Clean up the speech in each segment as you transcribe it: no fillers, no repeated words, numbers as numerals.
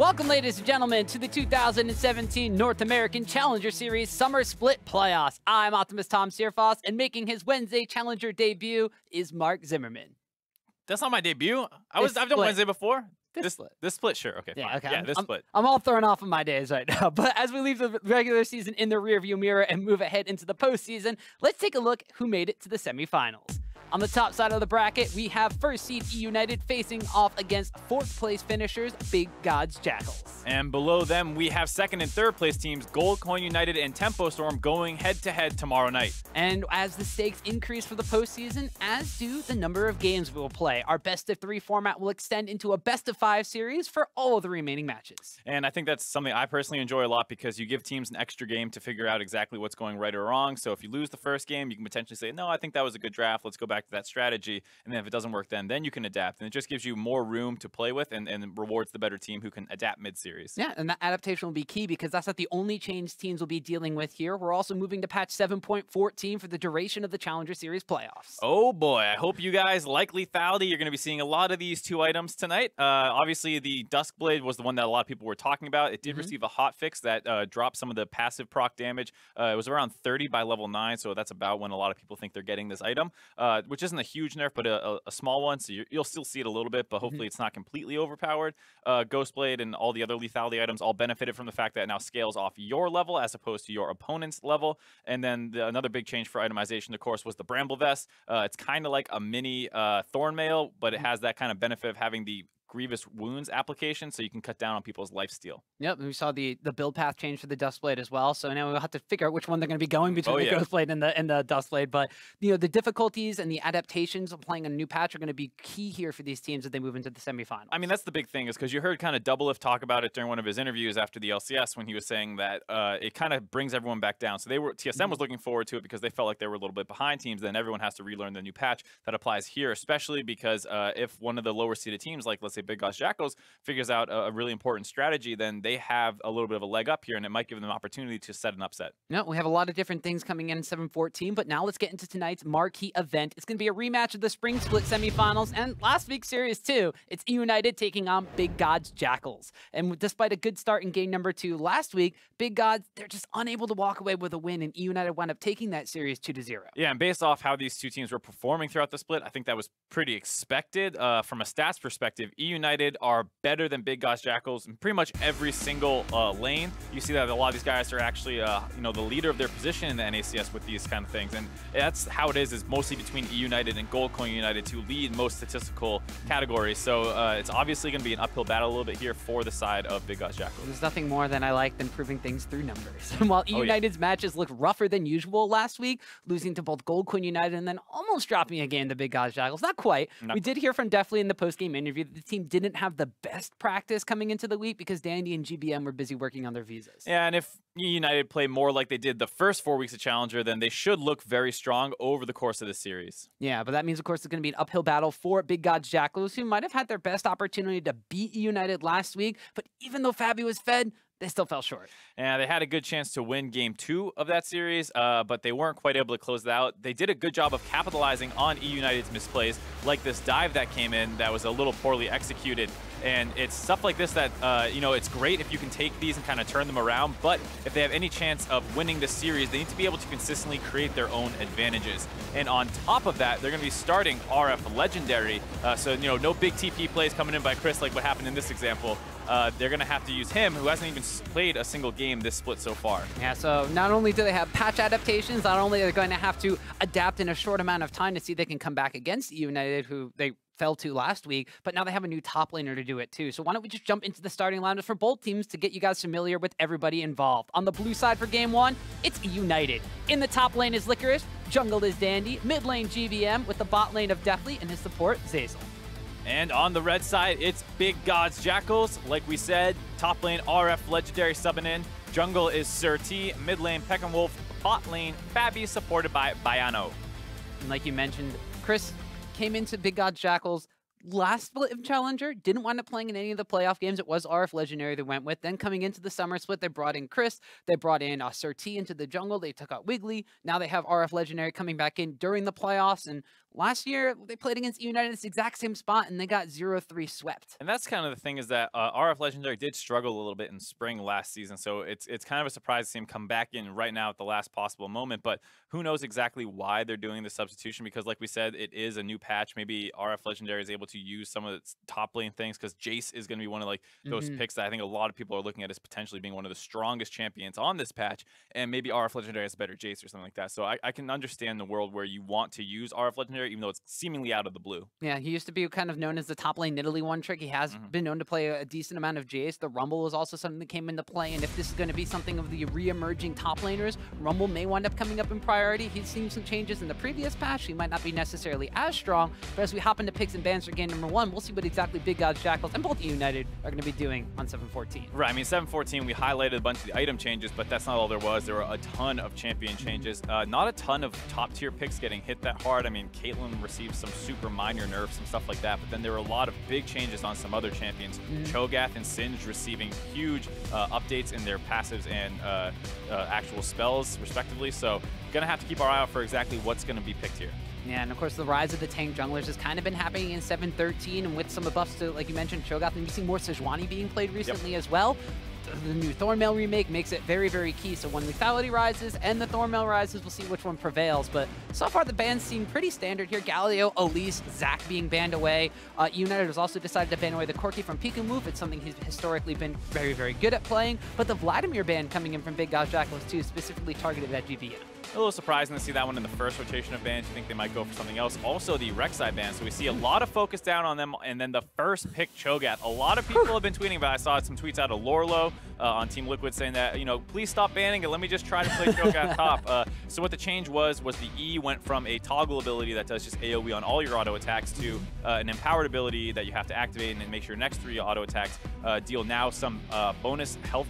Welcome, ladies and gentlemen, to the 2017 North American Challenger Series Summer Split Playoffs. I'm Optimus Tom Searfoss, and making his Wednesday Challenger debut is Mark Zimmerman. That's not my debut. I've done Wednesday before. This split. This split, sure. Okay, yeah, fine. okay. Yeah, this split. I'm all thrown off of my days right now. But as we leave the regular season in the rearview mirror and move ahead into the postseason, let's take a look who made it to the semifinals. On the top side of the bracket, we have first seed eUnited facing off against fourth place finishers, Big Gods Jackals. And below them, we have second and third place teams, Gold Coin United and Tempo Storm, going head-to-head tomorrow night. And as the stakes increase for the postseason, as do the number of games we will play, our best-of-3 format will extend into a best-of-5 series for all of the remaining matches. And I think that's something I personally enjoy a lot because you give teams an extra game to figure out exactly what's going right or wrong. So if you lose the first game, you can potentially say, no, I think that was a good draft. Let's go back to that strategy. And then if it doesn't work then you can adapt. And it just gives you more room to play with and rewards the better team who can adapt mid-series. Yeah, and that adaptation will be key because that's not the only change teams will be dealing with here. We're also moving to patch 7.14 for the duration of the Challenger Series playoffs. Oh boy, I hope you guys like lethality. You're going to be seeing a lot of these two items tonight. Obviously, the Duskblade was the one that a lot of people were talking about. It did receive a hot fix that dropped some of the passive proc damage. It was around 30 by level 9, so that's about when a lot of people think they're getting this item, which isn't a huge nerf, but a small one, so you'll still see it a little bit, but hopefully it's not completely overpowered. Ghostblade and all the other lethality items all benefited from the fact that it now scales off your level as opposed to your opponent's level. And then another big change for itemization, of course, was the Bramble Vest. It's kind of like a mini Thornmail, but it has that kind of benefit of having the Grievous Wounds application, so you can cut down on people's lifesteal. Yep, we saw the build path change for the Duskblade as well, so now we'll have to figure out which one they're going to be going between the Ghostblade and the Duskblade. But the difficulties and the adaptations of playing a new patch are going to be key here for these teams as they move into the semifinals. I mean, that's the big thing, is because you heard kind of Doublelift talk about it during one of his interviews after the LCS when he was saying that it kind of brings everyone back down. So TSM was looking forward to it because they felt like they were a little bit behind teams. Then everyone has to relearn the new patch that applies here, especially because if one of the lower seeded teams, like let's say Big Gods Jackals, figures out a really important strategy, then they have a little bit of a leg up here, and it might give them an opportunity to set an upset. Yeah, we have a lot of different things coming in 7-14, but now let's get into tonight's marquee event. It's going to be a rematch of the Spring Split semifinals and last week's series too. It's eUnited taking on Big Gods Jackals. And despite a good start in game number 2 last week, Big Gods, they're just unable to walk away with a win, and eUnited wound up taking that series 2-0. Yeah, and based off how these two teams were performing throughout the split, I think that was pretty expected. From a stats perspective, eUnited are better than Big Gods Jackals in pretty much every single lane. You see that a lot of these guys are actually, the leader of their position in the NACS with these kind of things, and that's how it is mostly between eUnited and Gold Coin United to lead most statistical categories. So it's obviously going to be an uphill battle a little bit here for the side of Big Gods Jackals. There's nothing more than I like than proving things through numbers. While eUnited's matches looked rougher than usual last week, losing to both Gold Coin United and then almost dropping a game to Big Gods Jackals. Not quite. We did hear from Deftly in the post-game interview that the team didn't have the best practice coming into the week because Dandy and GBM were busy working on their visas. Yeah, and if eUnited play more like they did the first 4 weeks of Challenger, then they should look very strong over the course of the series. Yeah, but that means, of course, it's going to be an uphill battle for Big Gods Jackals, who might have had their best opportunity to beat eUnited last week, but even though fabbbyyy was fed, they still fell short. And they had a good chance to win game 2 of that series, but they weren't quite able to close it out. They did a good job of capitalizing on eUnited's misplays, like this dive that came in that was a little poorly executed. And it's stuff like this that, it's great if you can take these and kind of turn them around, but if they have any chance of winning this series, they need to be able to consistently create their own advantages. And on top of that, they're going to be starting RF Legendary, so, no big TP plays coming in by Chris like what happened in this example. They're going to have to use him, who hasn't even played a single game this split so far. Yeah, so not only do they have patch adaptations, not only are they going to have to adapt in a short amount of time to see if they can come back against eUnited, who they fell to last week, but now they have a new top laner to do it too. So why don't we just jump into the starting lineup for both teams to get you guys familiar with everybody involved. On the blue side for game 1, it's eUnited. In the top lane is Licorice, jungle is Dandy, mid lane GBM, with the bot lane of Deftly, and his support, Zeyzal. And on the red side, it's Big Gods Jackals. Like we said, top lane RF Legendary subbing in. Jungle is SirT, mid lane Pekin, bot lane fabbbyyy, supported by Baiano. And like you mentioned, Chris came into Big Gods Jackals last split of Challenger, didn't wind up playing in any of the playoff games. It was RF Legendary they went with. Then coming into the summer split, they brought in Chris. They brought in SirT into the jungle. They took out Wiggly. Now they have RF Legendary coming back in during the playoffs. And Last year, they played against eUnited in this exact same spot, and they got 0-3 swept. And that's kind of the thing is that RF Legendary did struggle a little bit in spring last season, so it's kind of a surprise to see him come back in right now at the last possible moment. But who knows exactly why they're doing the substitution? Because like we said, it is a new patch. Maybe RF Legendary is able to use some of its top lane things because Jayce is going to be one of like those picks that I think a lot of people are looking at as potentially being one of the strongest champions on this patch. And maybe RF Legendary has a better Jayce or something like that. So I can understand the world where you want to use RF Legendary, even though it's seemingly out of the blue. Yeah, he used to be kind of known as the top lane Italy one trick. He has been known to play a decent amount of Jayce. The Rumble was also something that came into play, and if this is going to be something of the re-emerging top laners, Rumble may wind up coming up in priority. He's seen some changes in the previous patch. He might not be necessarily as strong, but as we hop into picks and bans for game number 1, we'll see what exactly big Gods Jackals and both eUnited are going to be doing on 7-14. Right, I mean, 7-14, we highlighted a bunch of the item changes, but that's not all there was. There were a ton of champion changes. Not a ton of top-tier picks getting hit that hard. I mean, Caitlyn received some super minor nerfs and stuff like that, but then there were a lot of big changes on some other champions. Cho'Gath and Syndra receiving huge updates in their passives and actual spells, respectively. So, gonna have to keep our eye out for exactly what's gonna be picked here. Yeah, and of course the rise of the tank junglers has kind of been happening in 7-13, and with some buffs to, like you mentioned, Cho'Gath, and you see more Sejuani being played recently as well. The new Thornmail remake makes it very, very key. So when lethality rises and the Thornmail rises, we'll see which one prevails. But so far, the bans seem pretty standard here. Galio, Elise, Zac being banned away. eUnited has also decided to ban away the Corki from Pekin Woof. It's something he's historically been very, very good at playing. But the Vladimir ban coming in from Big Gods Jackals too, specifically targeted at GVN. A little surprising to see that one in the first rotation of bans. You think they might go for something else. Also, the Rek'Sai ban. So we see a lot of focus down on them. And then the first pick, Cho'Gath. A lot of people have been tweeting about it. I saw some tweets out of Lorlo on Team Liquid saying that, you know, please stop banning it. Let me just try to play Cho'Gath top. So what the change was the E went from a toggle ability that does just AoE on all your auto attacks to an empowered ability that you have to activate and then make sure your next 3 auto attacks deal now some bonus health,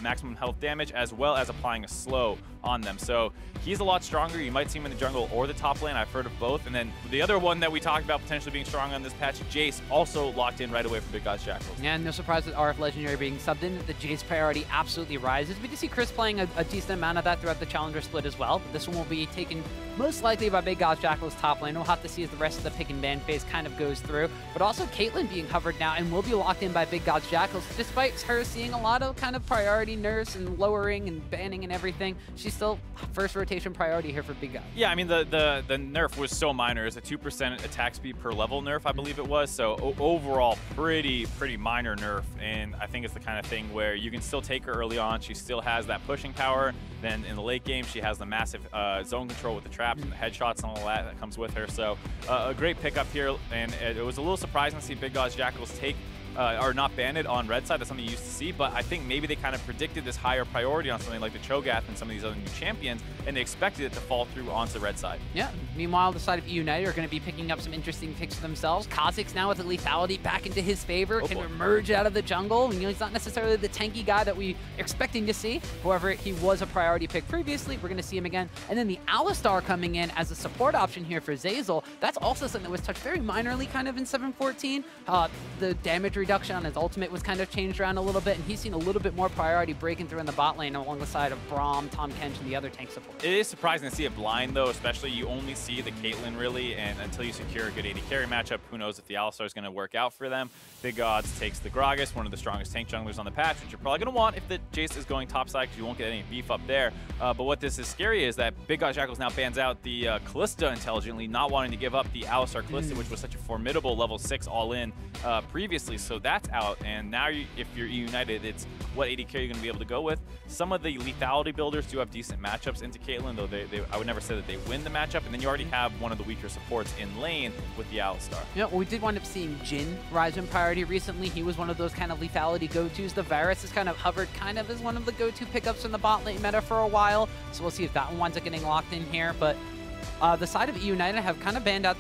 maximum health damage, as well as applying a slow on them. So he's a lot stronger. You might see him in the jungle or the top lane. I've heard of both. And then the other one that we talked about potentially being strong on this patch, Jayce, also locked in right away for Big Gods Jackals. Yeah, and no surprise with RF Legendary being subbed in, the Jayce priority absolutely rises. We do see Chris playing a decent amount of that throughout the Challenger split as well. But this one will be taken most likely by Big Gods Jackals top lane. We'll have to see as the rest of the pick and ban phase kind of goes through. But also Caitlyn being covered now and will be locked in by Big Gods Jackals. Despite her seeing a lot of kind of priority nerfs and lowering and banning and everything, she's still first rotation priority here for Big Gods. Yeah, I mean, the nerf was so minor. It's a 2% attack speed per level nerf, I believe it was. So overall, pretty minor nerf. And I think it's the kind of thing where you can still take her early on. She still has that pushing power. Then in the late game, she has the massive zone control with the traps and the headshots and all that comes with her. So a great pickup here. And it was a little surprising to see Big Gods Jackals take are not banned on red side. That's something you used to see, but I think maybe they kind of predicted this higher priority on something like the Cho'Gath and some of these other new champions, and they expected it to fall through onto the red side. Yeah. Meanwhile, the side of eUnited are going to be picking up some interesting picks for themselves. Kha'Zix now with the lethality back into his favor, can emerge out of the jungle. You know, he's not necessarily the tanky guy that we expecting to see. However, he was a priority pick previously. We're going to see him again. And then the Alistar coming in as a support option here for Zeyzal. That's also something that was touched very minorly kind of in 7-14. The damage reduction on his ultimate was kind of changed around a little bit, and he's seen a little bit more priority breaking through in the bot lane along the side of Braum, Tom Kench, and the other tank support. It is surprising to see it blind, though, especially you only see the Caitlyn, really, and until you secure a good AD carry matchup, who knows if the Alistar is going to work out for them. Big Gods takes the Gragas, one of the strongest tank junglers on the patch, which you're probably going to want if the Jayce is going topside, because you won't get any beef up there. But what this is scary is that Big Gods Jackals now bans out the Kalista intelligently, not wanting to give up the Alistar Kalista, which was such a formidable level 6 all-in previously. So that's out, and now if you're eUnited, it's what AD carry you're going to be able to go with. Some of the lethality builders do have decent matchups into Caitlyn, though I would never say that they win the matchup, and then you already have one of the weaker supports in lane with the Alistar. Yeah, well, we did wind up seeing Jhin rise in priority recently. He was one of those kind of lethality go-tos. The Varus has kind of hovered kind of as one of the go-to pickups in the bot lane meta for a while, so we'll see if that one winds up getting locked in here. But the side of eUnited have kind of banned out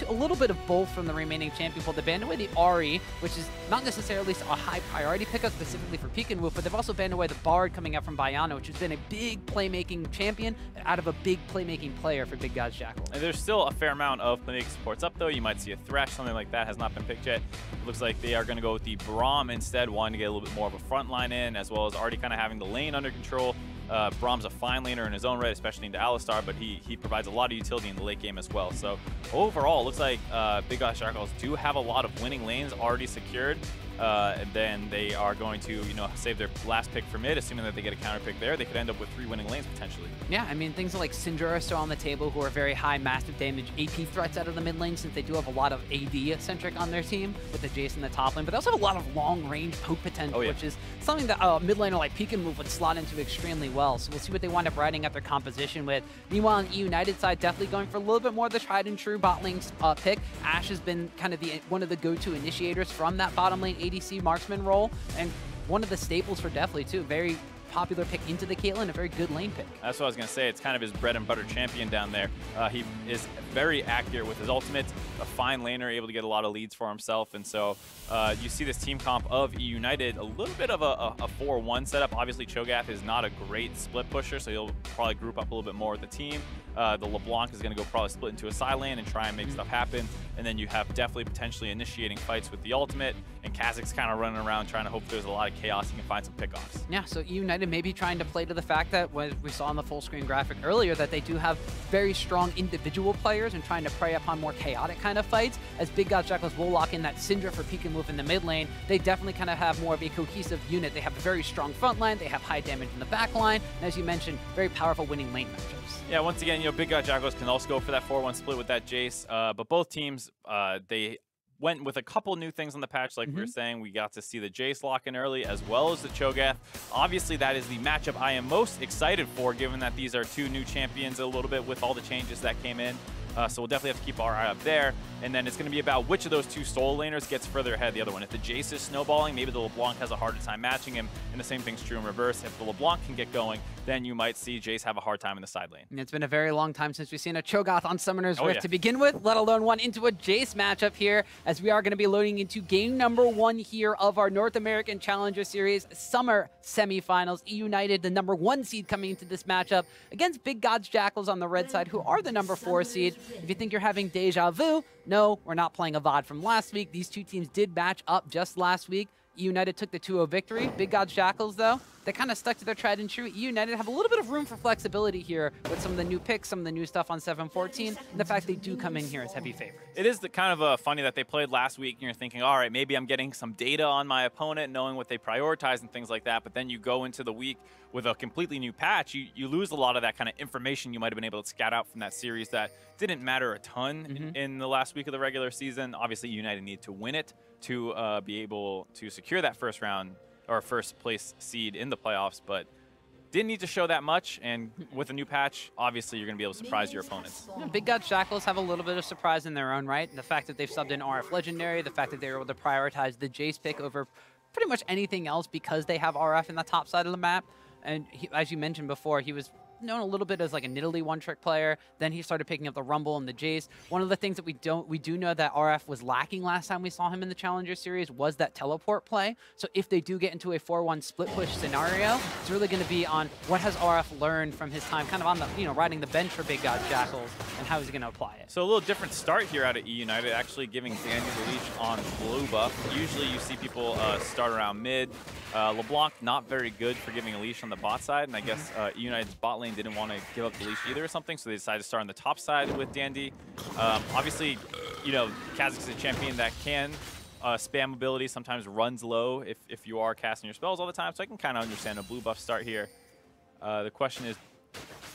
a little bit of both from the remaining champion pool. They banned away the Ahri, which is not necessarily a high priority pickup specifically for Pekin Woof, but they've also banned away the Bard coming out from Baiano, which has been a big playmaking champion out of a big playmaking player for Big Gods Jackals. And there's still a fair amount of playmaking supports up, though. You might see a Thresh, something like that has not been picked yet. It looks like they are going to go with the Braum instead, wanting to get a little bit more of a front line in, as well as already kind of having the lane under control. Braum's a fine laner in his own right, especially into Alistar, but he provides a lot of utility in the late game as well. So overall, it looks like Big Gods Jackals do have a lot of winning lanes already secured. And then they are going to, save their last pick for mid, assuming that they get a counter pick there. They could end up with 3 winning lanes potentially. Yeah, I mean, things like Syndra are still on the table, who are very high, massive damage AP threats out of the mid lane, since they do have a lot of AD-centric on their team with the Jayce in the top lane. But they also have a lot of long-range poke potential, which is something that a mid laner like Pekin move would slot into extremely well. So we'll see what they wind up riding out their composition with. Meanwhile, on eUnited side, definitely going for a little bit more of the tried-and-true bot lane pick. Ashe has been kind of one of the go-to initiators from that bottom lane ADC marksman role, and one of the staples for deftly too. Very popular pick into the Caitlyn, a very good lane pick. That's what I was going to say. It's kind of his bread and butter champion down there. He is very accurate with his ultimate, a fine laner, able to get a lot of leads for himself. And so you see this team comp of eUnited, a little bit of a 4-1 setup. Obviously, Cho'Gath is not a great split pusher, so he'll probably group up a little bit more with the team. The LeBlanc is going to go probably split into a side lane and try and make stuff happen. And then you have deftly potentially initiating fights with the ultimate, and Kha'Zix kind of running around trying to hope there's a lot of chaos. You can find some pickoffs. Yeah, so eUnited maybe trying to play to the fact that what we saw on the full screen graphic earlier, that they do have very strong individual players and trying to prey upon more chaotic kind of fights. As Big Gods Jackals will lock in that Syndra for Pekin move in the mid lane, they definitely kind of have more of a cohesive unit. They have a very strong front line, they have high damage in the back line, and as you mentioned, very powerful winning lane matchups. Yeah, once again, Big Gods Jackals can also go for that 4-1 split with that Jayce, but both teams, they went with a couple new things on the patch, like we were saying. We got to see the Jayce lock in early, as well as the Cho'Gath. Obviously, that is the matchup I am most excited for, given that these are 2 new champions a little bit with all the changes that came in. So we'll definitely have to keep our eye up there. And then it's going to be about which of those 2 solo laners gets further ahead of the other one. If the Jayce is snowballing, maybe the LeBlanc has a harder time matching him. And the same thing's true in reverse. If the LeBlanc can get going, then you might see Jayce have a hard time in the side lane. And it's been a very long time since we've seen a Cho'Gath on Summoner's Rift to begin with, let alone one into a Jayce matchup here, as we are going to be loading into game number 1 here of our North American Challenger Series Summer Semifinals. eUnited, the number 1 seed, coming into this matchup against Big Gods Jackals on the red side, who are the number 4 seed. If you think you're having deja vu, no, we're not playing a VOD from last week. These 2 teams did match up just last week. eUnited took the 2-0 victory. Big Gods Jackals, though, they kind of stuck to their tried and true. eUnited have a little bit of room for flexibility here with some of the new picks, some of the new stuff on 7-14, and the fact they do come in here as heavy favorites. It is kind of funny that they played last week, and you're thinking, all right, maybe I'm getting some data on my opponent, knowing what they prioritize and things like that, but then you go into the week with a completely new patch, you lose a lot of that kind of information you might have been able to scout out from that series that didn't matter a ton in the last week of the regular season. Obviously, eUnited need to win it to be able to secure that first round or first place seed in the playoffs, but didn't need to show that much. And with a new patch, obviously you're going to be able to surprise your opponents. Yeah, Big Gods Jackals have a little bit of surprise in their own right. The fact that they've subbed in RF Legendary, the fact that they were able to prioritize the Jayce pick over pretty much anything else because they have RF in the top side of the map. And as you mentioned before, he was known a little bit as like a Nidalee one-trick player. Then he started picking up the Rumble and the Jayce. One of the things that we do know that RF was lacking last time we saw him in the Challenger Series was that teleport play. So if they do get into a 4-1 split push scenario, it's really going to be on what has RF learned from his time kind of on the, riding the bench for Big Gods Jackals, and how he's going to apply it. So a little different start here out of eUnited, actually giving Dandy the leash on blue buff. Usually you see people start around mid. LeBlanc not very good for giving a leash on the bot side, and I guess eUnited's bot lane didn't want to give up the leash either or something, so they decided to start on the top side with Dandy. Obviously, Kha'Zix is a champion that can spam ability, sometimes runs low if you are casting your spells all the time, so I can kind of understand a blue buff start here. The question is,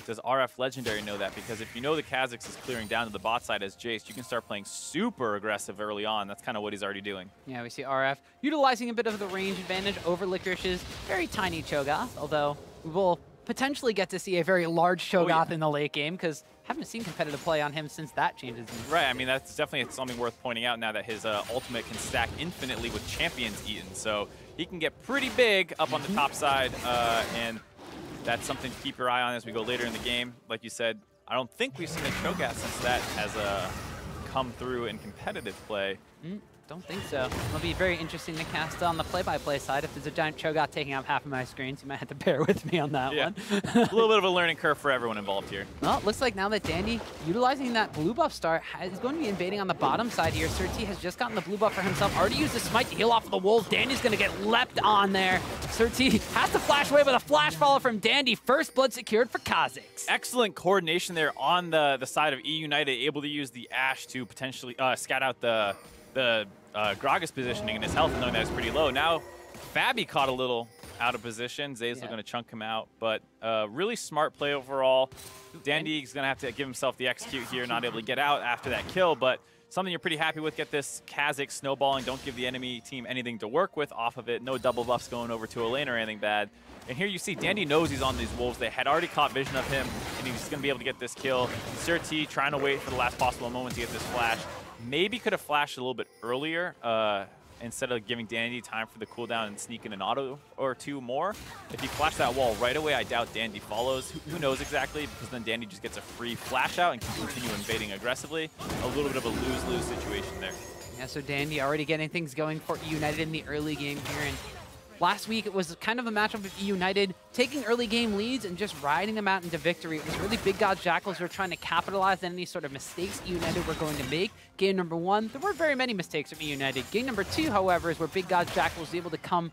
does RF Legendary know that? Because if you know the Kha'Zix is clearing down to the bot side as Jayce, you can start playing super aggressive early on. That's kind of what he's already doing. Yeah, we see RF utilizing a bit of the range advantage over Licorice's very tiny Cho'Gath, although we will potentially get to see a very large Cho'Gath in the late game, because haven't seen competitive play on him since that changes. Right, I mean, that's definitely something worth pointing out now that his ultimate can stack infinitely with champions eaten. So he can get pretty big up on the top side, and that's something to keep your eye on as we go later in the game. Like you said, I don't think we've seen a Cho'Gath since that has come through in competitive play. Don't think so. It'll be very interesting to cast on the play-by-play side. If there's a giant Cho'Gath taking up half of my screens, you might have to bear with me on that one. A little bit of a learning curve for everyone involved here. Well, it looks like now that Dandy, utilizing that blue buff star, is going to be invading on the bottom side here. SirT has just gotten the blue buff for himself. Already used the smite to heal off of the wolves. Dandy's going to get leapt on there. SirT has to flash away with a flash follow from Dandy. First blood secured for Kha'Zix. Excellent coordination there on the side of eUnited, able to use the Ashe to potentially scout out the Gragas positioning and his health, knowing that it's pretty low. Now, fabbbyyy caught a little out of position. Zeyzal going to chunk him out, but really smart play overall. Dandy's going to have to give himself the execute here, not able to get out after that kill, but something you're pretty happy with. Get this Kha'Zix snowballing. Don't give the enemy team anything to work with off of it. No double buffs going over to a lane or anything bad. And here you see Dandy knows he's on these wolves. They had already caught vision of him, and he's going to be able to get this kill. SirT trying to wait for the last possible moment to get this flash. Maybe could have flashed a little bit earlier instead of giving Dandy time for the cooldown and sneaking an auto or two more. If he flashed that wall right away, I doubt Dandy follows. Who knows exactly, because then Dandy just gets a free flash out and can continue invading aggressively. A little bit of a lose-lose situation there. Yeah, so Dandy already getting things going for eUnited in the early game here. And last week, it was kind of a matchup of eUnited taking early game leads and just riding them out into victory. It was really big Gods Jackals who were trying to capitalize on any sort of mistakes eUnited were going to make. Game number 1, there weren't very many mistakes from eUnited. Game number 2, however, is where big Gods Jackals was able to come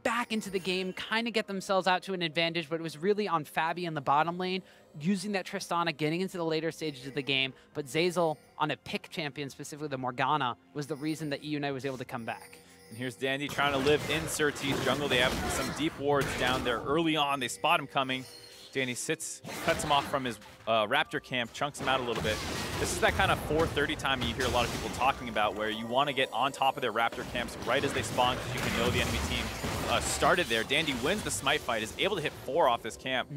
back into the game, kind of get themselves out to an advantage, but it was really on fabbbyyy in the bottom lane, using that Tristana, getting into the later stages of the game. But Zeyzal on a pick champion, specifically the Morgana, was the reason that eUnited was able to come back. And here's Dandy trying to live in SirT's jungle. They have some deep wards down there early on. They spot him coming. Dandy sits, cuts him off from his raptor camp, chunks him out a little bit. This is that kind of 4:30 time you hear a lot of people talking about, where you want to get on top of their raptor camps right as they spawn, because you can know the enemy team started there. Dandy wins the smite fight, is able to hit 4 off this camp.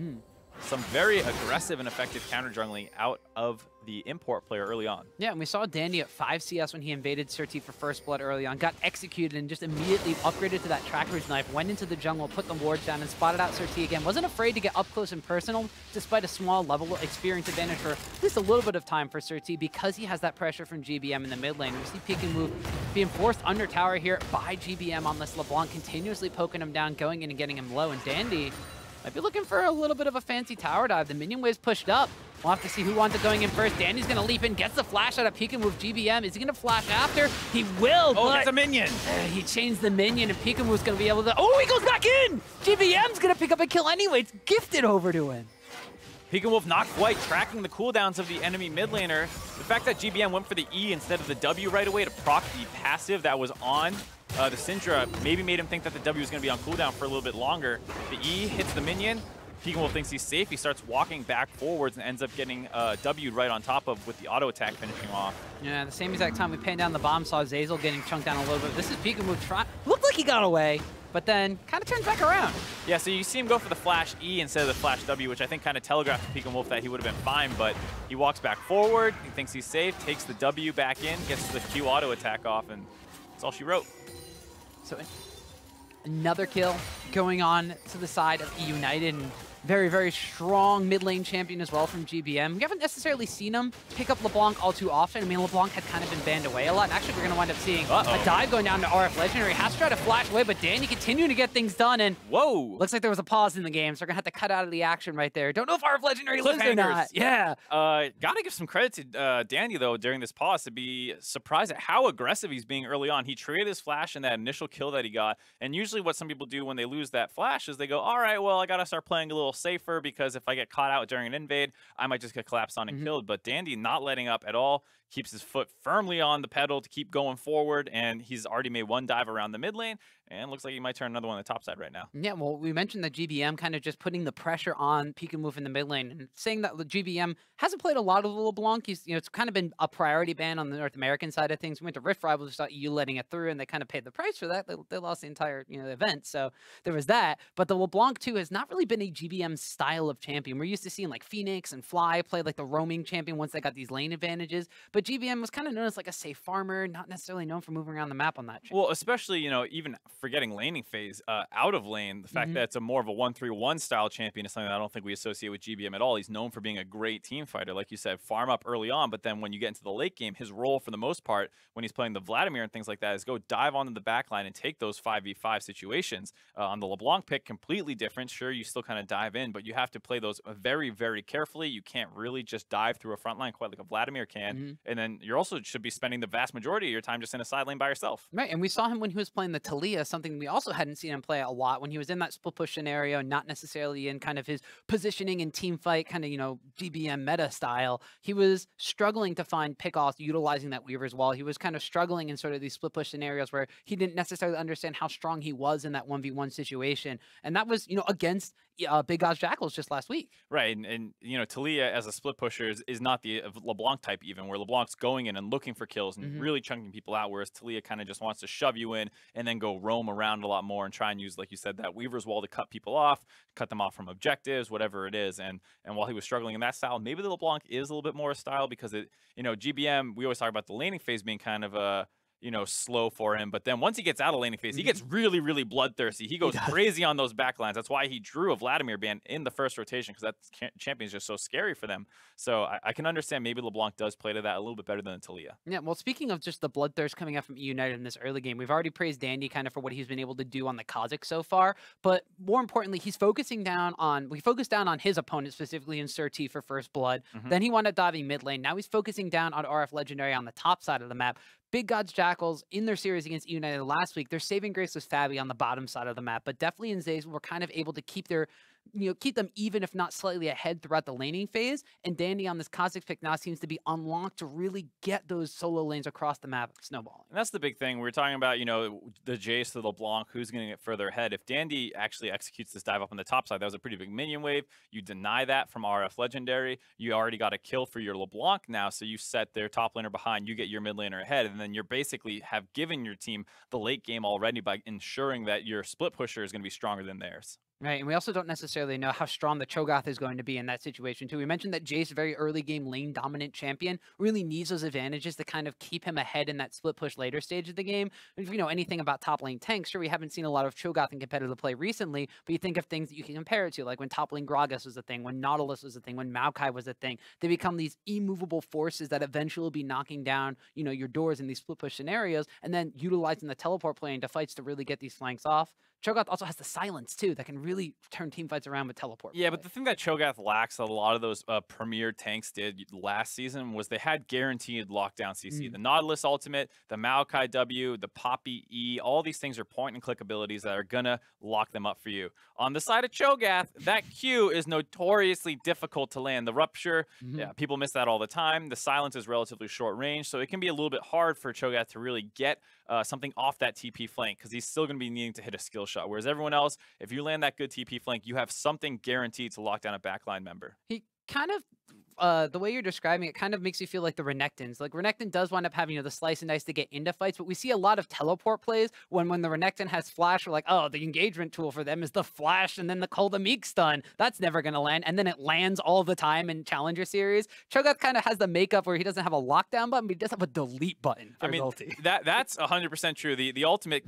Some very aggressive and effective counter jungling out of the import player early on. Yeah, and we saw Dandy at 5 CS when he invaded SirT for first blood early on, got executed and just immediately upgraded to that tracker's knife, went into the jungle, put the wards down, and spotted out SirT again. Wasn't afraid to get up close and personal, despite a small level experience advantage for at least a little bit of time for SirT, because he has that pressure from GBM in the mid lane. We see Pekin move being forced under tower here by GBM on this LeBlanc, continuously poking him down, going in and getting him low, and Dandy might be looking for a little bit of a fancy tower dive. The minion wave's pushed up. We'll have to see who wants it going in first. Dandy's going to leap in, gets the flash out of Pekin with GBM. Is he going to flash after? He will, oh, it's a minion. He changed the minion, and Pekin was going to be able to... Oh, he goes back in! GBM's going to pick up a kill anyway. It's gifted over to him. Pekin Wolf not quite tracking the cooldowns of the enemy mid laner. The fact that GBM went for the E instead of the W right away to proc the passive that was on the Syndra maybe made him think that the W was going to be on cooldown for a little bit longer. The E hits the minion. Pekin Wolf thinks he's safe. He starts walking back forwards and ends up getting W'd right on top of with the auto attack finishing off. Yeah, the same exact time we panned down the bomb, saw Zeyzal getting chunked down a little bit. This is Pekin Wolf looked like he got away, but then kind of turns back around. Yeah, so you see him go for the flash E instead of the flash W, which I think kind of telegraphed to Pekin Wolf that he would have been fine, but he walks back forward, he thinks he's safe, takes the W back in, gets the Q auto attack off, and that's all she wrote. So another kill going on to the side of eUnited, and very, very strong mid lane champion as well from GBM. We haven't necessarily seen him pick up LeBlanc all too often. I mean, LeBlanc had kind of been banned away a lot. And actually, we're going to wind up seeing a dive going down to RF Legendary. Has to try to flash away, but Dandy continuing to get things done. And whoa! Looks like there was a pause in the game, so we're going to have to cut out of the action right there. Don't know if RF Legendary lives or not. Yeah. Got to give some credit to Dandy, though, during this pause, to be surprised at how aggressive he's being early on. He traded his flash in that initial kill that he got. And usually what some people do when they lose that flash is they go, all right, well, I got to start playing a little safer, because if I get caught out during an invade, I might just get collapsed on and killed. But Dandy not letting up at all, keeps his foot firmly on the pedal to keep going forward, and he's already made one dive around the mid lane, and looks like he might turn another one on the top side right now. Yeah, well, we mentioned that GBM kind of just putting the pressure on Pekin Wolf in the mid lane, and saying that the GBM hasn't played a lot of LeBlanc. He's, it's kind of been a priority ban on the North American side of things. We went to Rift Rivals, saw EU letting it through, and they kind of paid the price for that. They lost the entire event, so there was that. But the LeBlanc too has not really been a GBM style of champion. We're used to seeing like Phoenix and Fly play like the roaming champion once they got these lane advantages, but GBM was kind of known as like a safe farmer, not necessarily known for moving around the map on that champion. Well, especially, even forgetting laning phase, out of lane, the fact that it's a more of a 1-3-1 style champion is something that I don't think we associate with GBM at all. He's known for being a great team fighter, like you said, farm up early on, but then when you get into the late game, his role for the most part when he's playing the Vladimir and things like that is go dive onto the back line and take those 5v5 situations. On the LeBlanc pick, completely different. Sure, you still kind of dive in, but you have to play those very, very carefully. You can't really just dive through a front line quite like a Vladimir can. And then you also should be spending the vast majority of your time just in a side lane by yourself. Right, and we saw him when he was playing the Taliyah, something we also hadn't seen him play a lot when he was in that split push scenario, not necessarily in kind of his positioning and team fight kind of, you know, GBM meta style. He was struggling to find pick-offs utilizing that Weaver's Wall. He was kind of struggling in sort of these split push scenarios where he didn't necessarily understand how strong he was in that 1v1 situation. And that was, you know, against big Gods Jackals just last week. Right, and you know, Taliyah as a split pusher is not the LeBlanc type even, where LeBlanc's going in and looking for kills and really chunking people out, whereas Taliyah kind of just wants to shove you in and then go roam around a lot more and try and use, like you said, that Weaver's Wall to cut people off, cut them off from objectives, whatever it is. And while he was struggling in that style, maybe the LeBlanc is a little bit more a style because it, you know, GBM, we always talk about the laning phase being kind of a, you know, slow for him. But then once he gets out of laning phase, he gets really, really bloodthirsty. He goes crazy on those backlines. That's why he drew a Vladimir ban in the first rotation, because that champion is just so scary for them. So I can understand maybe LeBlanc does play to that a little bit better than Taliyah. Yeah, well, speaking of just the bloodthirst coming out from eUnited in this early game, we've already praised Dandy kind of for what he's been able to do on the Kha'Zix so far. But more importantly, he's focusing down on, we focused down on his opponent, specifically in SirT for first blood. Then he wound up diving mid lane. Now he's focusing down on RF Legendary on the top side of the map. Big Gods Jackals in their series against eUnited last week, their saving grace was fabbbyyy on the bottom side of the map, but deftly and Zeyzal were kind of able to keep their, you know, keep them even if not slightly ahead throughout the laning phase. And Dandy on this Kha'Zix pick now seems to be unlocked to really get those solo lanes across the map snowballing. And that's the big thing. We were talking about, you know, the Jayce to the LeBlanc, who's going to get further ahead. If Dandy actually executes this dive up on the top side, that was a pretty big minion wave. You deny that from RF Legendary. You already got a kill for your LeBlanc now, so you set their top laner behind, you get your mid laner ahead, and then you're basically have given your team the late game already by ensuring that your split pusher is going to be stronger than theirs. Right, and we also don't necessarily know how strong the Cho'Gath is going to be in that situation, too. We mentioned that Jayce, very early game lane-dominant champion, really needs those advantages to kind of keep him ahead in that split-push later stage of the game. If you know anything about top-lane tanks, sure, we haven't seen a lot of Cho'Gath in competitive play recently, but you think of things that you can compare it to, like when top-lane Gragas was a thing, when Nautilus was a thing, when Maokai was a thing. They become these immovable forces that eventually will be knocking down, you know, your doors in these split-push scenarios, and then utilizing the teleport play into fights to really get these flanks off. Cho'Gath also has the silence, too, that can really turn team fights around with teleport. Yeah, but the thing that Cho'Gath lacks, that a lot of those premier tanks did last season, was they had guaranteed lockdown CC. The Nautilus ultimate, the Maokai W, the Poppy E, all these things are point-and-click abilities that are going to lock them up for you. On the side of Cho'Gath, that Q is notoriously difficult to land. The Rupture, yeah, people miss that all the time. The silence is relatively short range, so it can be a little bit hard for Cho'Gath to really get something off that TP flank, because he's still going to be needing to hit a skill shot. Whereas everyone else, if you land that good TP flank, you have something guaranteed to lock down a backline member. He kind of, the way you're describing it kind of makes you feel like the Renekton's. Like, Renekton does wind up having, you know, the slice and dice to get into fights, but we see a lot of teleport plays when the Renekton has flash, we're like, oh, the engagement tool for them is the flash and then the Call the Meek stun. That's never going to land. And then it lands all the time in Challenger Series. Cho'Gath kind of has the makeup where he doesn't have a lockdown button, but he does have a delete button for his ulti. That's 100% true. The ultimate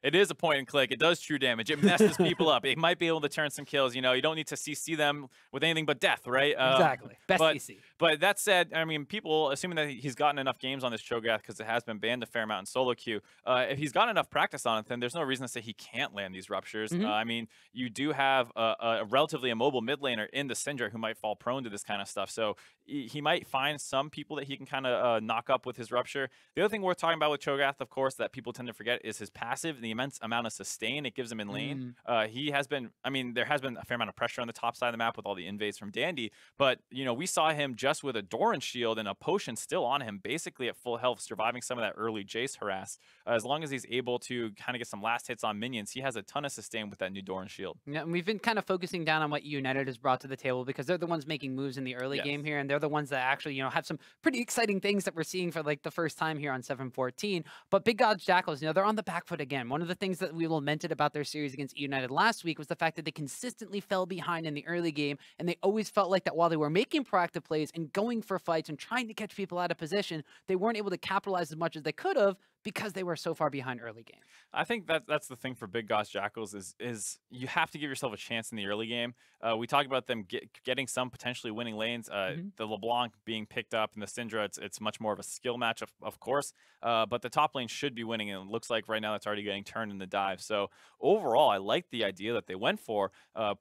it is a point and click. It does true damage. It messes people up. It might be able to turn some kills. You know, you don't need to CC them with anything but death, right? Exactly. Best CC. But that said, I mean, people, assuming that he's gotten enough games on this Cho'Gath, because it has been banned a fair amount in solo queue, if he's gotten enough practice on it, then there's no reason to say he can't land these ruptures. I mean, you do have a relatively immobile mid laner in the Syndra who might fall prone to this kind of stuff. So he might find some people that he can kind of knock up with his rupture. The other thing worth talking about with Cho'Gath, of course, that people tend to forget is his passive, the immense amount of sustain it gives him in lane. He has been, I mean, there has been a fair amount of pressure on the top side of the map with all the invades from Dandy, but, you know, we saw him just with a Doran shield and a potion still on him, basically at full health, surviving some of that early Jayce harass. As long as he's able to kind of get some last hits on minions, he has a ton of sustain with that new Doran shield. Yeah, and we've been kind of focusing down on what eUnited has brought to the table, because they're the ones making moves in the early game here, and they're the ones that actually, you know, have some pretty exciting things that we're seeing for like the first time here on 7-14. But Big Gods Jackals, you know, they're on the back foot again. One of the things that we lamented about their series against eUnited last week was the fact that they consistently fell behind in the early game, and they always felt like that while they were making proactive plays and going for fights and trying to catch people out of position, they weren't able to capitalize as much as they could have because they were so far behind early game. I think that's the thing for big Gods Jackals is you have to give yourself a chance in the early game. We talked about them getting some potentially winning lanes. The LeBlanc being picked up and the Syndra, it's much more of a skill match, of course. But the top lane should be winning, and it looks like right now it's already getting turned in the dive. So overall, I like the idea that they went for,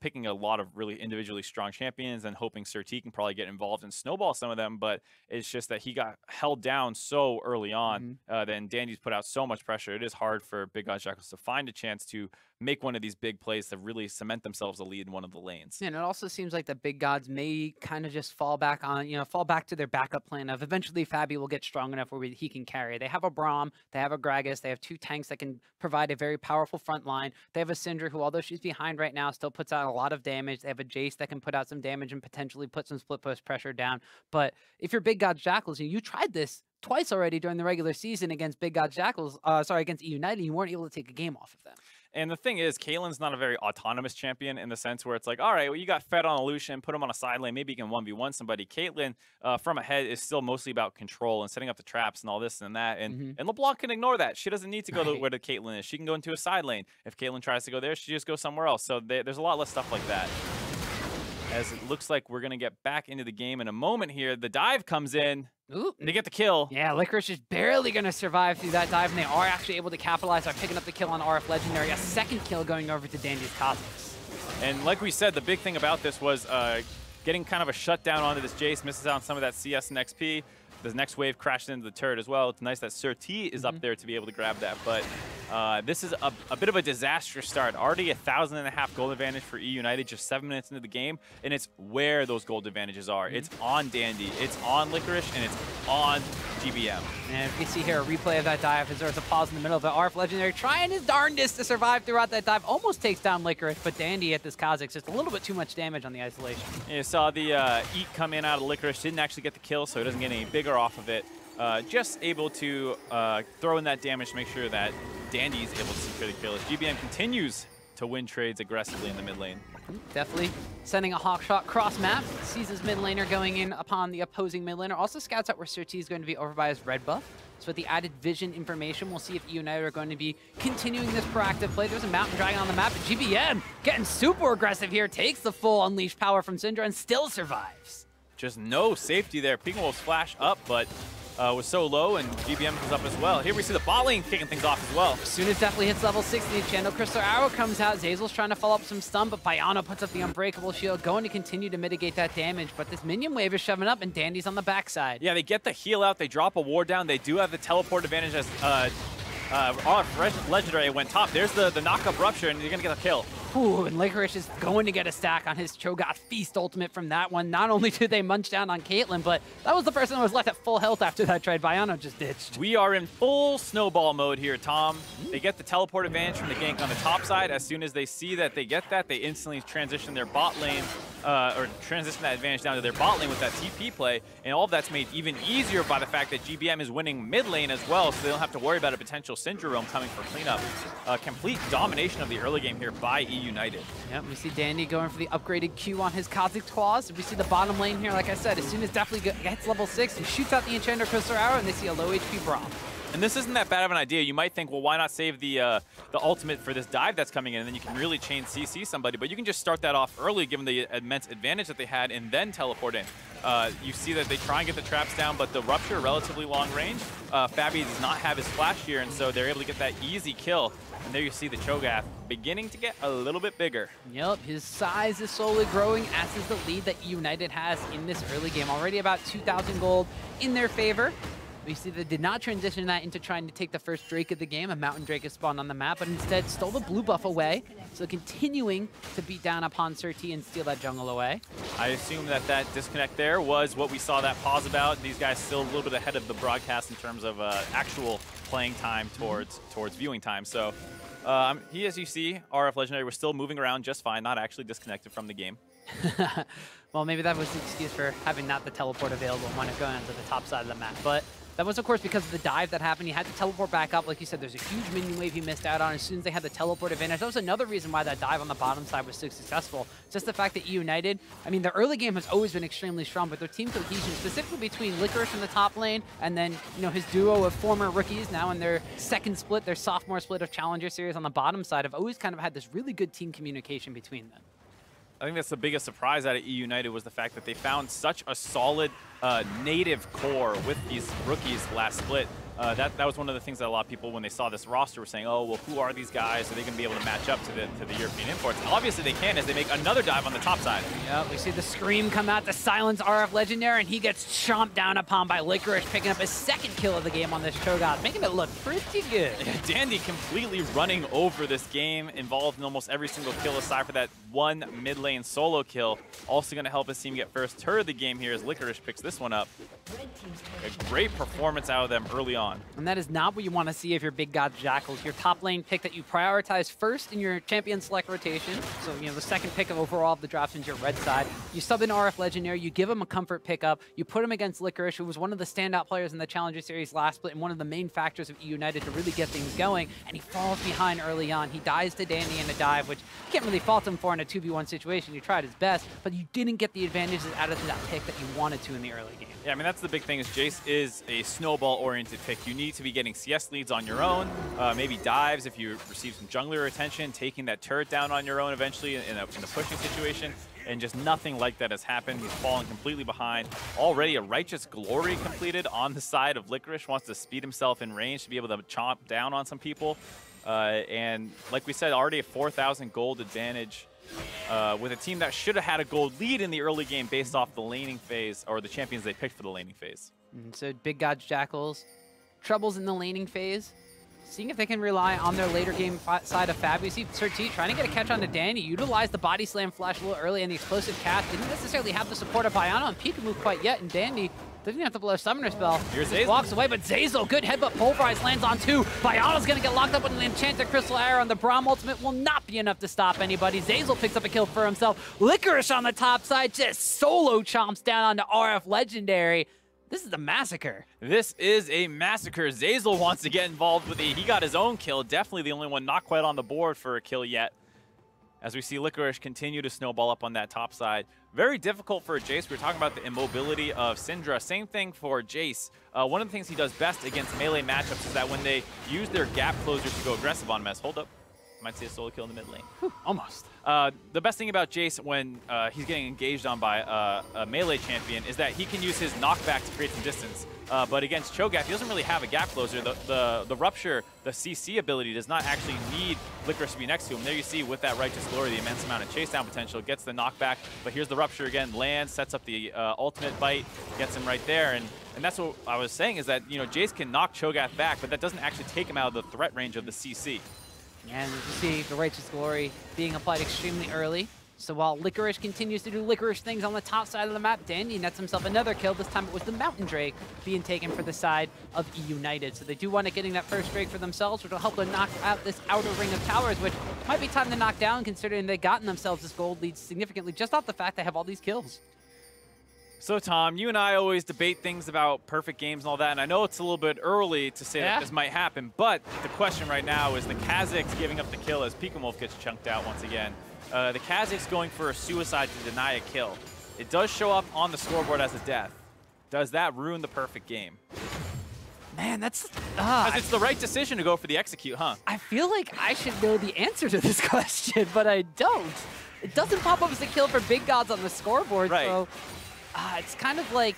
picking a lot of really individually strong champions and hoping SirT can probably get involved and snowball some of them. But it's just that he got held down so early on. Then Dandy's put out so much pressure. It is hard for big Gods Jackals to find a chance to make one of these big plays to really cement themselves a lead in one of the lanes. Yeah, and it also seems like the big gods may kind of just fall back to their backup plan of eventually fabbbyyy will get strong enough where he can carry. They have a Braum, they have a Gragas, they have 2 tanks that can provide a very powerful front line. They have a Syndra who, although she's behind right now, still puts out a lot of damage. They have a Jayce that can put out some damage and potentially put some split push pressure down. But if you're big Gods Jackals, you tried this twice already during the regular season against big Gods Jackals, against eUnited, you weren't able to take a game off of them. And the thing is, Caitlyn's not a very autonomous champion in the sense where it's like, all right, well, you got fed on a Lucian, put him on a side lane, maybe you can 1v1 somebody. Caitlyn, from ahead, is still mostly about control and setting up the traps and all this and that. And LeBlanc can ignore that. She doesn't need to go to where the Caitlyn is. She can go into a side lane. If Caitlyn tries to go there, she just goes somewhere else. So there's a lot less stuff like that. As it looks like we're going to get back into the game in a moment here. The dive comes in. Ooh. They get the kill. Yeah, Licorice is barely going to survive through that dive, and they are actually able to capitalize by picking up the kill on RF Legendary. A second kill going over to Dandy's Kha'Zix. And like we said, the big thing about this was getting kind of a shutdown onto this Jayce, misses out on some of that CS and XP. The next wave crashed into the turret as well. It's nice that SirT is up there to be able to grab that. But this is a bit of a disastrous start. Already 1,500 gold advantage for eUnited just 7 minutes into the game. And it's where those gold advantages are. It's on Dandy, it's on Licorice, and it's on GBM. And we see here a replay of that dive as there's a pause in the middle of it. RF Legendary trying his darndest to survive throughout that dive. Almost takes down Licorice, but Dandy at this Kha'Zix just a little bit too much damage on the isolation. You saw the eat come in out of Licorice. Didn't actually get the kill, so he doesn't get any bigger off of it. Just able to throw in that damage to make sure that Dandy's able to secure the kill as GBM continues to win trades aggressively in the mid lane. Definitely sending a hawk shot cross map, sees his mid laner going in upon the opposing mid laner. Also scouts out where SirT is going to be over by his red buff. So with the added vision information, we'll see if eUnited are going to be continuing this proactive play. There's a mountain dragon on the map, but GBM getting super aggressive here, takes the full unleashed power from Syndra and still survives. Just no safety there. Pekin will flash up, but was so low, and GBM comes up as well. Here we see the bot lane kicking things off as well. As soon as deftly hits level 60, the Channel Crystal Arrow comes out. Zeyzal's trying to follow up some stun, but Baiano puts up the Unbreakable Shield, going to continue to mitigate that damage. But this minion wave is shoving up, and Dandy's on the backside. Yeah, they get the heal out. They drop a ward down. They do have the teleport advantage as Legendary went top. There's the knock-up rupture, and you're going to get a kill. Ooh, and Licorice is going to get a stack on his Cho'Gath Feast ultimate from that one. Not only did they munch down on Caitlyn, but that was the person who was left at full health after that trade. Baiano just ditched. We are in full snowball mode here, Tom. They get the teleport advantage from the gank on the top side. As soon as they see that they get that, they instantly transition their bot lane, or transition that advantage down to their bot lane with that TP play. And all of that's made even easier by the fact that GBM is winning mid lane as well, so they don't have to worry about a potential Syndra roam coming for cleanup. Complete domination of the early game here by eUnited. Yep, we see Dandy going for the upgraded Q on his Kha'Zix claws. We see the bottom lane here, like I said, as soon as deftly gets level 6, he shoots out the Enchanter Crystal Arrow, and they see a low HP Braum. And this isn't that bad of an idea. You might think, well, why not save the ultimate for this dive that's coming in, and then you can really chain CC somebody. But you can just start that off early, given the immense advantage that they had, and then teleport in. You see that they try and get the traps down, but the Rupture, relatively long range. fabbbyyy does not have his flash here, and so they're able to get that easy kill. And there you see the Cho'Gath beginning to get a little bit bigger. Yep, his size is slowly growing, as is the lead that eUnited has in this early game. Already about 2,000 gold in their favor. We see they did not transition that into trying to take the first Drake of the game. A Mountain Drake is spawned on the map, but instead stole the blue buff away. So continuing to beat down upon SirT and steal that jungle away. I assume that that disconnect there was what we saw that pause about. These guys still a little bit ahead of the broadcast in terms of actual playing time towards viewing time. So he, as you see, RF Legendary was still moving around just fine, not actually disconnected from the game. Well, maybe that was the excuse for having not the teleport available when it going onto the top side of the map. But That was, of course, because of the dive that happened. He had to teleport back up. Like you said, there's a huge minion wave he missed out on as soon as they had the teleport advantage. That was another reason why that dive on the bottom side was so successful. Just the fact that eUnited, I mean, the early game has always been extremely strong, but their team cohesion, specifically between Licorice in the top lane and then, you know, his duo of former rookies now in their second split, their sophomore split of Challenger Series on the bottom side, have always kind of had this really good team communication between them. I think that's the biggest surprise out of eUnited was the fact that they found such a solid native core with these rookies last split. That was one of the things that a lot of people, when they saw this roster, were saying, oh, well, who are these guys? Are they going to be able to match up to the European imports? And obviously they can, as they make another dive on the top side. Yep, we see the scream come out to silence RF Legendary, and he gets chomped down upon by Licorice, picking up his second kill of the game on this Cho'Gath, making it look pretty good. Yeah, Dandy completely running over this game, involved in almost every single kill aside for that one mid lane solo kill. Also going to help his team get first turret of the game here as Licorice picks this one up. A great performance out of them early on. And that is not what you want to see if you're big Gods Jackals. Your top lane pick that you prioritize first in your champion select rotation. So, you know, the second pick of overall of the drafts into your red side. You sub in RF Legendary, you give him a comfort pickup, you put him against Licorice, who was one of the standout players in the Challenger Series last split and one of the main factors of eUnited to really get things going, and he falls behind early on. He dies to Dandy in a dive, which you can't really fault him for in a 2v1 situation. You tried his best, but you didn't get the advantages out of that pick that you wanted to in the early game. Yeah, I mean, that's the big thing is Jayce is a snowball-oriented pick. You need to be getting CS leads on your own, maybe dives if you receive some jungler attention, taking that turret down on your own eventually in a pushing situation, and just nothing like that has happened. He's fallen completely behind. Already a Righteous Glory completed on the side of Licorice, wants to speed himself in range to be able to chomp down on some people. And like we said, already a 4,000 gold advantage. With a team that should have had a gold lead in the early game based off the laning phase, or the champions they picked for the laning phase. So big Gods Jackals, troubles in the laning phase, seeing if they can rely on their later game side of fabbbyyy. See SirT trying to get a catch on to Danny, utilized the body slam flash a little early and the explosive cast, didn't necessarily have the support of Baiano and Pekin move quite yet, and Dandy doesn't have to blow a summoner spell. Here's Zeyzal. Walks away, but Zeyzal, good headbutt pulverize, lands on two. Baiano's gonna get locked up with an enchanted crystal arrow, and the Braum ultimate will not be enough to stop anybody. Zeyzal picks up a kill for himself. Licorice on the top side just solo chomps down onto RF Legendary. This is a massacre. This is a massacre. Zeyzal wants to get involved with he got his own kill. Definitely the only one not quite on the board for a kill yet. As we see Licorice continue to snowball up on that top side. Very difficult for Jayce. We were talking about the immobility of Syndra. Same thing for Jayce. One of the things he does best against melee matchups is that when they use their gap closers to go aggressive on Mess. Hold up. Might see a solo kill in the mid lane. Whew, almost. The best thing about Jayce when he's getting engaged on by a melee champion is that he can use his knockback to create some distance. But against Cho'Gath, he doesn't really have a gap closer. The Rupture, the CC ability, does not actually need Licorice to be next to him. There you see with that Righteous Glory, the immense amount of chase down potential, gets the knockback. But here's the Rupture again, lands, sets up the ultimate bite, gets him right there. And that's what I was saying is that, you know, Jayce can knock Cho'Gath back, but that doesn't actually take him out of the threat range of the CC. And you see the Righteous Glory being applied extremely early. So while Licorice continues to do Licorice things on the top side of the map, Dandy nets himself another kill. This time it was the Mountain Drake being taken for the side of eUnited. So they do want to getting that first Drake for themselves, which will help them knock out this outer ring of towers, which might be time to knock down considering they've gotten themselves this gold lead significantly just off the fact they have all these kills. So, Tom, you and I always debate things about perfect games and all that, and I know it's a little bit early to say that this might happen, but the question right now is the Kha'Zix giving up the kill as Pekin Wolf gets chunked out once again. The Kha'Zix going for a suicide to deny a kill. It does show up on the scoreboard as a death. Does that ruin the perfect game? Man, that's... Because it's the right decision to go for the execute, huh? I feel like I should know the answer to this question, but I don't. It doesn't pop up as a kill for Big Gods on the scoreboard, right. So... it's kind of like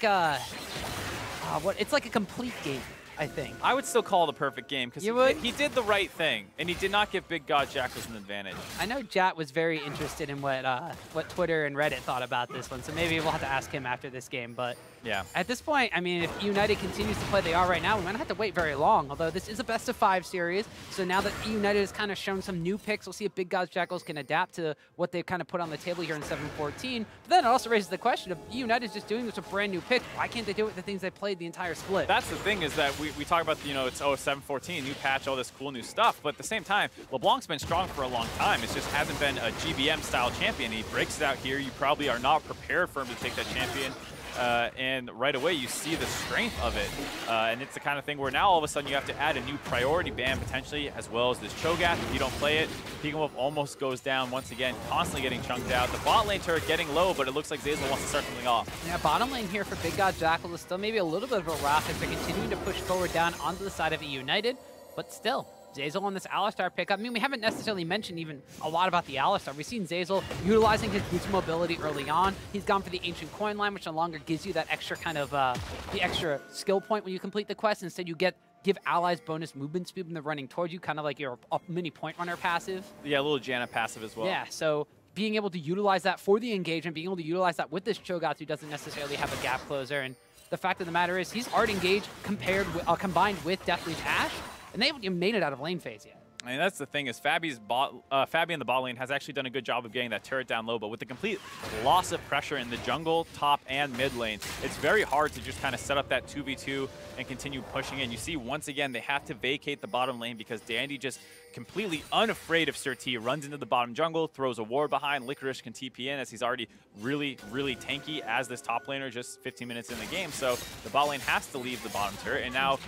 it's like a complete game, I think. I would still call it a perfect game because he did the right thing, and he did not give Big Gods Jackals an advantage. I know Jat was very interested in what Twitter and Reddit thought about this one, so maybe we'll have to ask him after this game. But yeah, at this point, I mean, if eUnited continues to play they are right now, we might not have to wait very long. Although this is a best-of-5 series, so now that eUnited has kind of shown some new picks, we'll see if Big Gods Jackals can adapt to what they've kind of put on the table here in 7-14. But then it also raises the question of eUnited just doing this with brand new pick. Why can't they do it with the things they played the entire split? That's the thing is that we talk about, you know, it's 7-14, new patch, all this cool new stuff, but at the same time, LeBlanc's been strong for a long time. It just hasn't been a GBM-style champion. He breaks it out here. You probably are not prepared for him to take that champion. and right away you see the strength of it. And it's the kind of thing where now all of a sudden you have to add a new priority ban potentially, as well as this Cho'Gath. If you don't play it, Pekin Wolf almost goes down once again, constantly getting chunked out. The bot lane turret getting low, but it looks like Zeyzal wants to start something off. Yeah, bottom lane here for Big Gods Jackals is still maybe a little bit of a rough as they're continuing to push forward down onto the side of eUnited, but still, Zeyzal on this Alistar pickup. I mean, we haven't necessarily mentioned even a lot about the Alistar. We've seen Zeyzal utilizing his boost mobility early on. He's gone for the Ancient Coin line, which no longer gives you that extra kind of, the extra skill point when you complete the quest. Instead, you give allies bonus movement speed when they're running towards you, kind of like your mini point runner passive. Yeah, a little Janna passive as well. Yeah, so being able to utilize that for the engagement, being able to utilize that with this Cho'Gath who doesn't necessarily have a gap closer. And the fact of the matter is he's already engaged combined with deftly's Ashe, and they haven't even made it out of lane phase yet. I mean, that's the thing is fabby's Fabby in the bot lane has actually done a good job of getting that turret down low, but with the complete loss of pressure in the jungle, top, and mid lane, it's very hard to just kind of set up that 2v2 and continue pushing in. You see, once again, they have to vacate the bottom lane because Dandy just completely unafraid of SirT, runs into the bottom jungle, throws a ward behind. Licorice can TP in as he's already really, really tanky as this top laner just 15 minutes in the game. So the bot lane has to leave the bottom turret, and now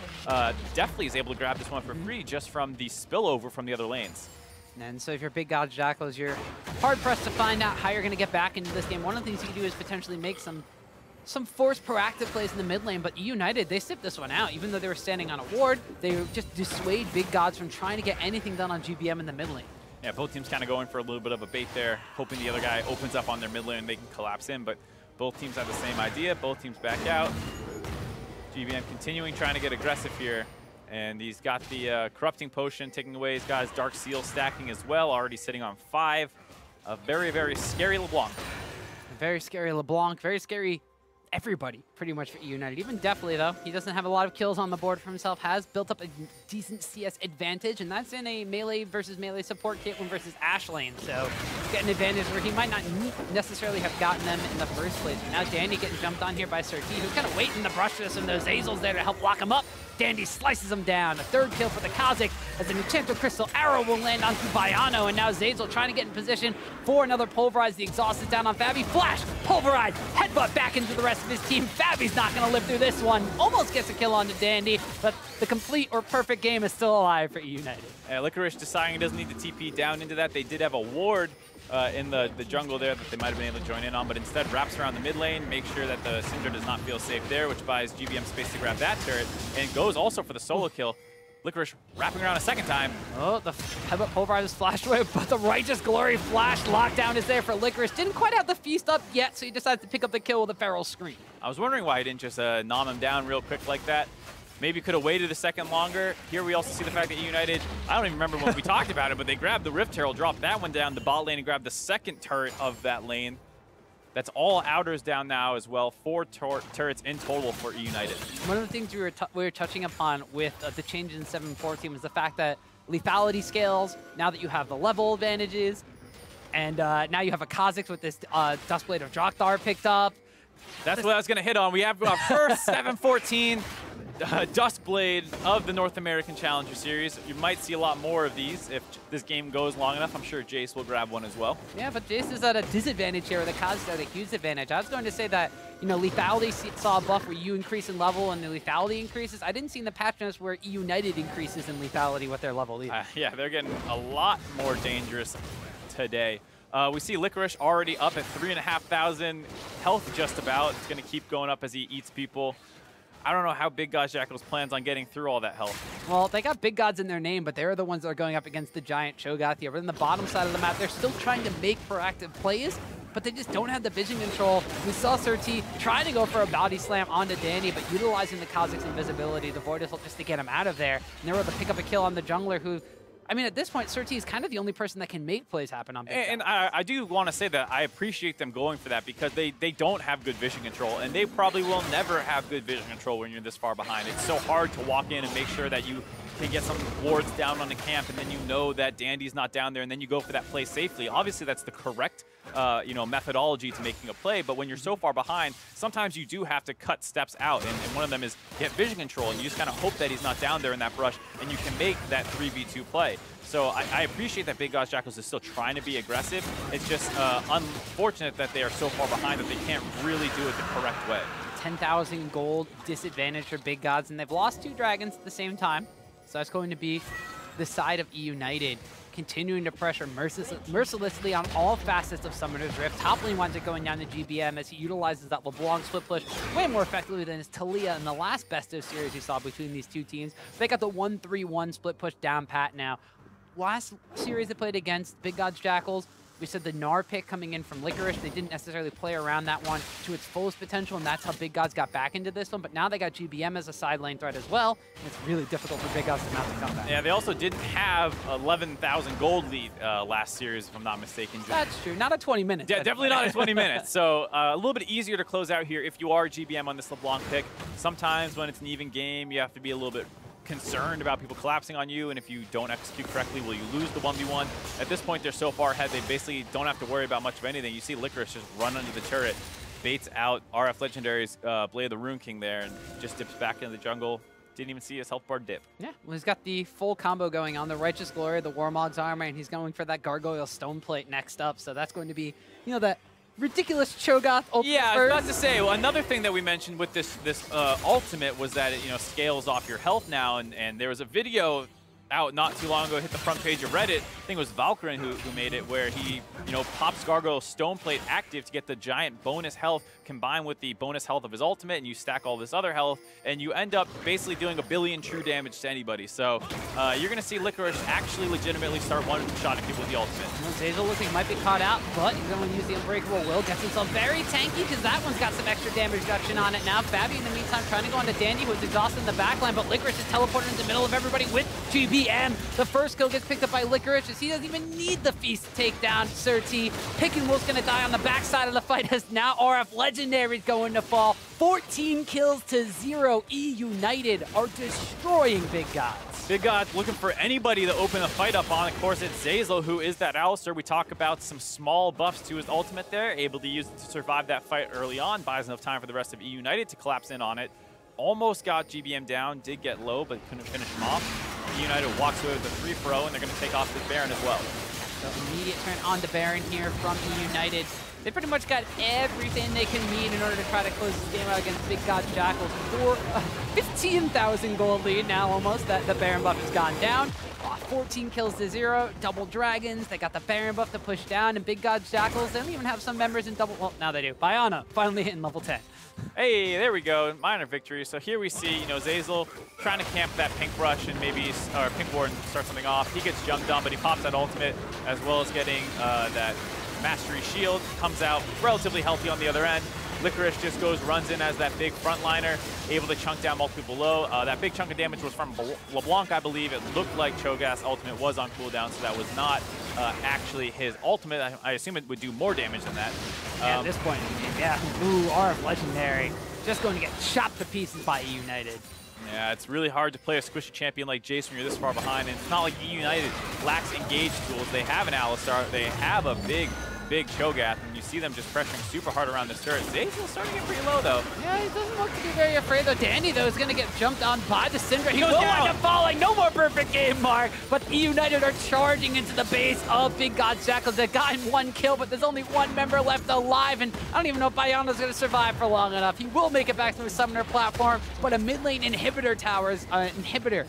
deftly is able to grab this one for free just from the spillover from the other lanes. And so if you're Big Gods Jackals, you're hard-pressed to find out how you're going to get back into this game. One of the things you can do is potentially make some forced proactive plays in the mid lane, but eUnited, they sipped this one out. Even though they were standing on a ward, they just dissuade Big Gods from trying to get anything done on GBM in the mid lane. Yeah, both teams kind of going for a little bit of a bait there, hoping the other guy opens up on their mid lane and they can collapse in, but both teams have the same idea. Both teams back out. GBM continuing trying to get aggressive here, and he's got the Corrupting Potion taking away. He's got his Dark Seal stacking as well, already sitting on 5. A very, very scary LeBlanc. Very scary LeBlanc, very scary everybody, pretty much, for eUnited. Even deftly, though, he doesn't have a lot of kills on the board for himself, has built up a decent CS advantage, and that's in a melee versus melee support Caitlyn versus Ashe lane. So he's got an advantage where he might not necessarily have gotten them in the first place. But now Dandy getting jumped on here by SirT, who's kind of waiting to brush this, and those Zeyzals there to help lock him up. Dandy slices him down. A third kill for the Kha'Zix as an Enchanted Crystal Arrow will land onto Baiano, and now Zeyzal trying to get in position for another Pulverize. The exhaust is down on fabbbyyy. Flash! Pulverize! Headbutt back into the rest of his team. Fabbyy's not going to live through this one. Almost gets a kill onto Dandy, but the complete or perfect game is still alive for eUnited. Yeah, Licorice deciding he doesn't need to TP down into that. They did have a ward in the jungle there that they might have been able to join in on, but instead wraps around the mid lane, makes sure that the Syndra does not feel safe there, which buys GBM space to grab that turret, and goes also for the solo kill. Licorice wrapping around a second time. Oh, the headbutt Pulverize is flashed away, but the Righteous Glory flash lockdown is there for Licorice. Didn't quite have the feast up yet, so he decides to pick up the kill with a Feral Scream. I was wondering why he didn't just nom him down real quick like that. Maybe could have waited a second longer. Here we also see the fact that eUnited, I don't even remember when we talked about it, but they grabbed the Rift Herald, dropped that one down the bot lane, and grabbed the second turret of that lane. That's all outers down now as well. 4 turrets in total for eUnited. One of the things we were touching upon with the change in 7-14 was the fact that lethality scales, now that you have the level advantages, and now you have a Kha'Zix with this Duskblade of Drakthar picked up. That's what I was going to hit on. We have our first 7-14 Duskblade of the North American Challenger Series. You might see a lot more of these if this game goes long enough. I'm sure Jayce will grab one as well. Yeah, but Jayce is at a disadvantage here, where the Kha'Zix are at a huge advantage. I was going to say that, you know, lethality saw a buff where you increase in level and the lethality increases. I didn't see in the patch notes where eUnited increases in lethality with their level either. Yeah, they're getting a lot more dangerous today. We see Licorice already up at 3,500 health just about. It's going to keep going up as he eats people. I don't know how Big Gods Jackals plans on getting through all that health. Well, they got Big Gods in their name, but they're the ones that are going up against the giant Cho'Gath here. But in the bottom side of the map, they're still trying to make proactive plays, but they just don't have the vision control. We saw SirT trying to go for a body slam onto Danny, but utilizing the Kha'Zix invisibility, the Void Assault, just to get him out of there. And they were able to pick up a kill on the jungler who, I mean, at this point, SirT is kind of the only person that can make plays happen on Big Gods. And I do want to say that I appreciate them going for that because they don't have good vision control, and they probably will never have good vision control when you're this far behind. It's so hard to walk in and make sure that you can get some wards down on the camp, and then you know that Dandy's not down there, and then you go for that play safely. Obviously, that's the correct methodology to making a play, but when you're so far behind, sometimes you do have to cut steps out, and one of them is get vision control, and you just kind of hope that he's not down there in that brush, and you can make that 3v2 play. So I appreciate that Big Gods Jackals is still trying to be aggressive. It's just unfortunate that they are so far behind that they can't really do it the correct way. 10,000 gold disadvantage for Big Gods, and they've lost 2 dragons at the same time. So that's going to be the side of eUnited, continuing to pressure mercilessly on all facets of Summoner's Rift. Top lane winds up going down to GBM as he utilizes that LeBlanc split push way more effectively than his Taliyah in the last best of series we saw between these two teams. They got the 1-3-1 split push down pat now. Last series they played against Big Gods Jackals, we said the Gnar pick coming in from Licorice. They didn't necessarily play around that one to its fullest potential, and that's how Big Gods got back into this one. But now they got GBM as a side lane threat as well, and it's really difficult for Big Gods to mount the comeback. Yeah, they also didn't have 11,000 gold lead last series, if I'm not mistaken. That's true. Not at 20 minutes. Yeah, definitely not at 20 minutes. So a little bit easier to close out here if you are GBM on this LeBlanc pick. Sometimes when it's an even game, you have to be a little bit concerned about people collapsing on you, and if you don't execute correctly, will you lose the 1v1? At this point, they're so far ahead, they basically don't have to worry about much of anything. You see Licorice just run under the turret, baits out RF Legendary's Blade of the Rune King there, and just dips back into the jungle. Didn't even see his health bar dip. Yeah, well, he's got the full combo going on, the Righteous Glory, the Warmog's Armor, and he's going for that Gargoyle Stone Plate next up, so that's going to be, you know, that ridiculous Cho'Gath ultimate. Yeah, I was about to say, well, another thing that we mentioned with this ultimate was that it, you know, scales off your health now, and there was a video out not too long ago, hit the front page of Reddit. I think it was Valkyrin who made it, where he, you know, pops Gargoyle Stone Plate active to get the giant bonus health combined with the bonus health of his ultimate, and you stack all this other health, and you end up basically doing 1 billion true damage to anybody. So you're going to see Licorice actually legitimately start one-shotting people with the ultimate. Zeyzal looks like he might be caught out, but he's going to use the Unbreakable Will. Gets himself very tanky because that one's got some extra damage reduction on it now. fabbbyyy in the meantime trying to go onto Dandy, who's exhausted in the backline, but Licorice is teleported in the middle of everybody with GBM. The first kill gets picked up by Licorice as he doesn't even need the feast to take down SirT. Pekin Wolf's going to die on the backside of the fight as now RF Legendary's going to fall. 14 kills to 0. eUnited are destroying Big Gods. Big Gods looking for anybody to open the fight up on. Of course, it's Zeyzal, who is that Alistar. We talk about some small buffs to his ultimate there, able to use it to survive that fight early on, buys enough time for the rest of eUnited to collapse in on it. Almost got GBM down, did get low, but couldn't finish him off. eUnited walks away with a 3-0, and they're going to take off this Baron as well. So immediate turn on to Baron here from eUnited. They pretty much got everything they can need in order to try to close this game out against Big Gods Jackals. For 15,000 gold lead now almost, that the Baron buff has gone down. 14 kills to 0, double dragons. They got the Baron buff to push down, and Big Gods Jackals, they don't even have some members in double, well, now they do. Baiano finally hitting level 10. Hey, there we go, minor victory. So here we see, you know, Zeyzal trying to camp that pink rush and maybe, or pink ward and start something off. He gets jumped on, but he pops that ultimate, as well as getting that Mastery Shield. Comes out relatively healthy on the other end. Licorice just runs in as that big frontliner, able to chunk down multiple people below. That big chunk of damage was from LeBlanc, I believe. It looked like Cho'Gath's ultimate was on cooldown, so that was not actually his ultimate. I assume it would do more damage than that. Yeah, at this point, yeah. Ooh, RF Legendary. Just going to get chopped to pieces by eUnited. Yeah, it's really hard to play a squishy champion like Jayce when you're this far behind, and it's not like eUnited lacks engage tools. They have an Alistar, they have a big Cho'Gath, and you see them just pressuring super hard around this turret. Zeyzal's starting to get pretty low, though. Yeah, he doesn't look to be very afraid, though. Dandy, though, is going to get jumped on by the Syndra. He goes will down. wind up falling. No more perfect game mark, but eUnited are charging into the base of Big Gods Jackals. They've gotten 1 kill, but there's only 1 member left alive, and I don't even know if Baiano's going to survive for long enough. He will make it back to the summoner platform, but a mid lane inhibitor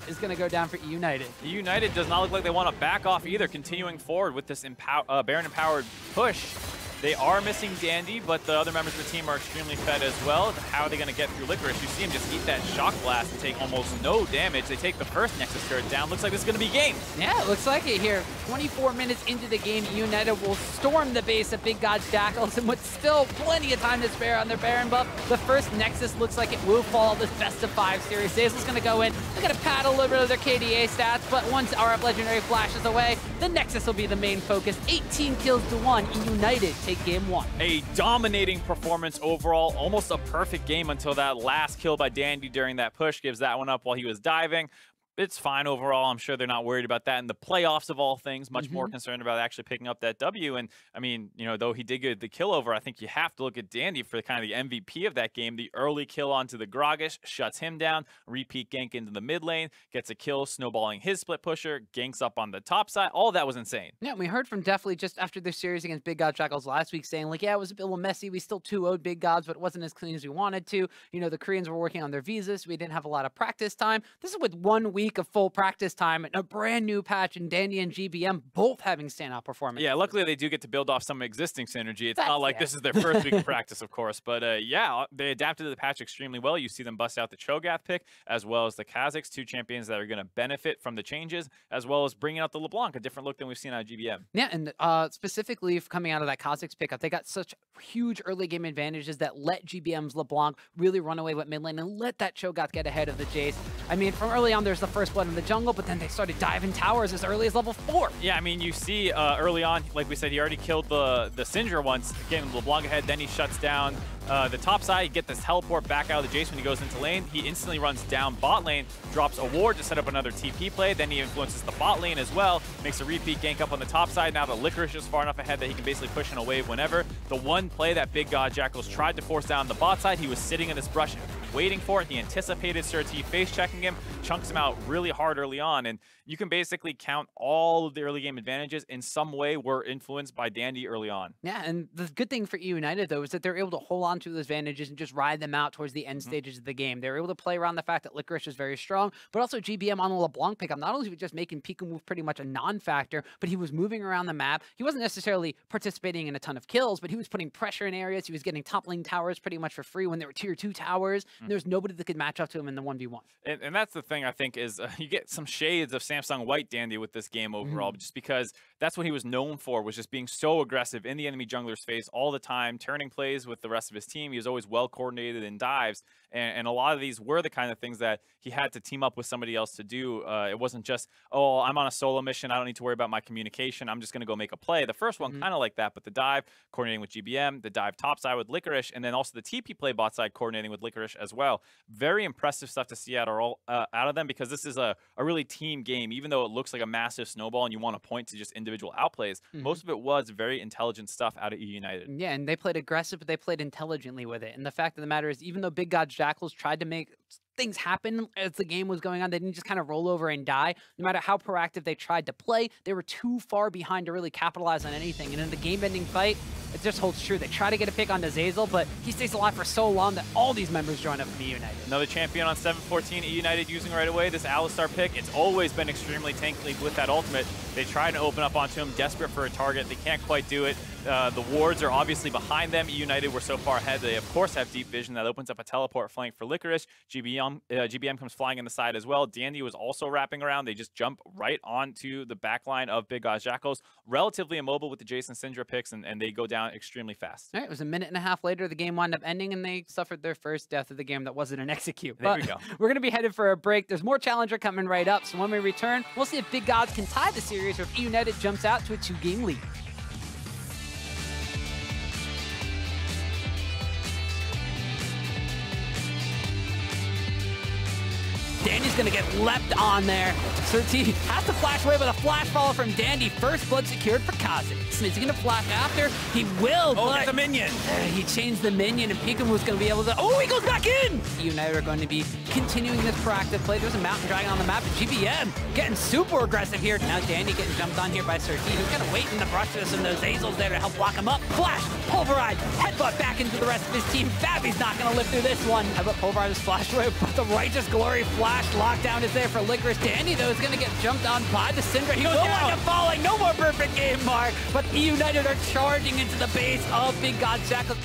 is going to go down for eUnited. eUnited does not look like they want to back off either, continuing forward with this Baron-empowered push. They are missing Dandy, but the other members of the team are extremely fed as well. How are they going to get through Licorice? You see him just eat that shock blast and take almost no damage. They take the first Nexus turret down. Looks like this is going to be game. Yeah, it looks like it here. 24 minutes into the game, eUnited will storm the base of Big Gods Jackals, and with still plenty of time to spare on their Baron buff, the first Nexus looks like it will fall this best-of-5 series. Zeyzal's going to go in. They're going to pad a little bit of their KDA stats, but once RF Legendary flashes away, the Nexus will be the main focus. 18 kills to 1. eUnited take game 1. A dominating performance overall, almost a perfect game until that last kill by Dandy during that push gives that one up while he was diving. it's fine overall. I'm sure they're not worried about that. In the playoffs of all things, much more concerned about actually picking up that W. And I mean, you know, though he did get the kill over, I think you have to look at Dandy for kind of the MVP of that game. The early kill onto the Gragas shuts him down. Repeat gank into the mid lane, gets a kill, snowballing his split pusher, ganks up on the top side. All of that was insane. Yeah, we heard from Deftly just after the series against Big Gods Jackals last week saying, like, yeah, it was a bit messy. We still 2-0'd Big Gods, but it wasn't as clean as we wanted to. You know, the Koreans were working on their visas. We didn't have a lot of practice time. This is with 1 week of full practice time and a brand new patch, and Dandy and GBM both having standout performances. Yeah, luckily they do get to build off some existing synergy. It's not like this is their first week of practice, of course. But yeah, they adapted to the patch extremely well. You see them bust out the Cho'Gath pick, as well as the Kha'Zix, 2 champions that are going to benefit from the changes, as well as bringing out the LeBlanc, a different look than we've seen out of GBM. Yeah, and specifically coming out of that Kha'Zix pickup, they got such huge early game advantages that let GBM's LeBlanc really run away with mid lane and let that Cho'Gath get ahead of the Jayce. I mean, from early on, there's the first blood in the jungle, but then they started diving towers as early as level 4. Yeah, I mean, you see early on, like we said, he already killed the Syndra once, getting LeBlanc ahead, then he shuts down the top side. You get this teleport back out of the Jayce when he goes into lane. He instantly runs down bot lane, drops a ward to set up another TP play, then he influences the bot lane as well, makes a repeat gank up on the top side. Now the Licorice is far enough ahead that he can basically push in a wave whenever. The one play that Big Gods Jackals tried to force down the bot side, he was sitting in this brush waiting for it. He anticipated SirT face checking him, chunks him out really hard early on, and you can basically count all of the early game advantages in some way were influenced by Dandy early on. Yeah, and the good thing for eUnited, though, is that they're able to hold on to those advantages and just ride them out towards the end stages of the game. They were able to play around the fact that Licorice is very strong, but also GBM on the LeBlanc pickup. Not only was he just making Pekin move pretty much a non-factor, but he was moving around the map. He wasn't necessarily participating in a ton of kills, but he was putting pressure in areas. He was getting top lane towers pretty much for free when there were tier 2 towers. And there's nobody that could match up to him in the 1v1. And that's the thing, I think, is you get some shades of Samsung White Dandy with this game overall, just because that's what he was known for, was just being so aggressive in the enemy jungler's face all the time, turning plays with the rest of his team. He was always well coordinated in dives, and a lot of these were the kind of things that he had to team up with somebody else to do. It wasn't just, oh, I'm on a solo mission, I don't need to worry about my communication, I'm just going to go make a play. The first one kind of like that, but the dive coordinating with GBM, the dive topside with Licorice, and then also the TP play bot side coordinating with Licorice as well. Very impressive stuff to see out of them, because this is a really team game. Even though it looks like a massive snowball and you want to point to just individual outplays, most of it was very intelligent stuff out of eUnited. Yeah, and they played aggressive, but they played intelligently with it. And the fact of the matter is, even though Big Gods Jackals tried to make things happen as the game was going on, they didn't just kind of roll over and die. No matter how proactive they tried to play, they were too far behind to really capitalize on anything. And in the game-ending fight, it just holds true. They try to get a pick onto Zeyzal, but he stays alive for so long that all these members join up from eUnited. Another champion on 7-14, eUnited using right away. This Alistar pick, it's always been extremely tanky with that ultimate. They try to open up onto him, desperate for a target. They can't quite do it. The wards are obviously behind them. eUnited were so far ahead. They, of course, have deep vision. That opens up a teleport flank for Licorice. GBM comes flying in the side as well. Dandy was also wrapping around. They just jump right onto the backline of Big Gods Jackals. Relatively immobile with the Jayce and Syndra picks, and they go down extremely fast. All right, it was a minute and a half later. The game wound up ending, and they suffered their first death of the game that wasn't an execute. There we go. We're going to be headed for a break. There's more Challenger coming right up, so when we return, we'll see if Big Gods can tie the series or if eUnited jumps out to a 2-game lead. Dandy's gonna get leapt on there. SirT has to flash away with a flash follow from Dandy. First blood secured for Kha'Zix. Is he gonna flash after? He will, oh, there's a minion. He changed the minion, and Pekin was gonna be able to, oh, he goes back in! eUnited are going to be continuing this proactive play. There's a Mountain Dragon on the map, and GBM getting super aggressive here. Now Dandy getting jumped on here by SirT, who's gonna wait in the brush for this, and those Zeyzals there to help block him up. Flash, pulverize, headbutt back into the rest of his team. Fabbyy's not gonna live through this one. How about pulverize his flash away, but the Righteous Glory flash lockdown is there for Licorice. Dandy, though, is going to get jumped on by the Syndra. He will wind up falling. No more perfect game, Mark. But eUnited are charging into the base of Big Gods Jackals.